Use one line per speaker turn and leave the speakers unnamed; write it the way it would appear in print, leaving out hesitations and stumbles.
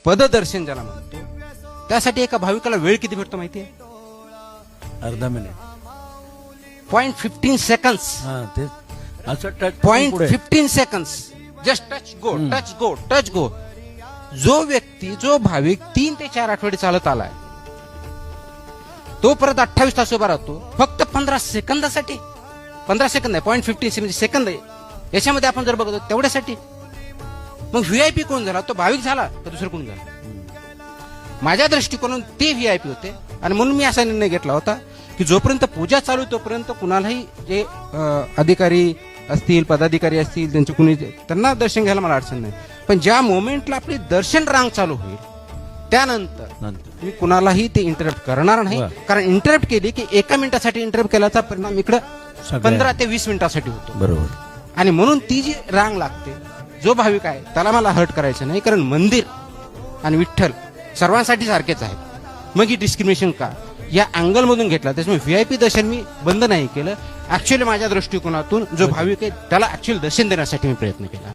पददर्शन ज्याला म्हणतो, त्यासाठी एका भाविकाला वेळ किती भेटतो माहिती आहे?
अर्धा मिनिट.
0.15 सेकंड्स.
ते असं टच
0.15 सेकंड्स. जस्ट टच गो, टच गो, टच गो. जो व्यक्ती, जो भाविक 3 ते 4 आठवडे चालत आलाय, तो परत 28 तास उभा राहतो फक्त 15 सेकंदासाठी. 15 सेकंद आहे, 0.15 म्हणजे सेकंद आहे. याच्यामध्ये आपण जर बघतो तेवढ्यासाठी. मग व्हीआयपी कोण झाला? तो भाविक झाला का दुसरं कोण झाला? माझ्या दृष्टिकोनातून ते व्हीआयपी होते. आणि म्हणून मी असा निर्णय घेतला होता की जोपर्यंत पूजा चालू तोपर्यंत कुणालाही, जे अधिकारी असतील, पदाधिकारी असतील, त्यांचे कुणी, त्यांना दर्शन घ्यायला मला अडचण नाही. पण ज्या मोमेंटला आपली दर्शन रांग चालू होईल त्यानंतर मी कुणालाही ते इंटरप्ट करणार नाही. कारण इंटरप्ट केली की 1 मिनिटासाठी इंटरप्ट केल्याचा परिणाम इकडं 15 ते 20 मिनिटासाठी होतो.
बरोबर.
आणि म्हणून ती जी रांग लागते, जो भाविक आहे त्याला मला हर्ट करायचं नाही. कारण मंदिर आणि विठ्ठल सर्वांसाठी सारखेच आहेत. मग ही डिस्क्रिमिनेशन का या अँगल मधून घेतला. त्याच्यामुळे व्हीआयपी दर्शन मी बंद नाही केलं. ऍक्च्युअली माझ्या दृष्टिकोनातून जो भाविक आहे त्याला ऍक्च्युअली दर्शन देण्यासाठी मी प्रयत्न केला.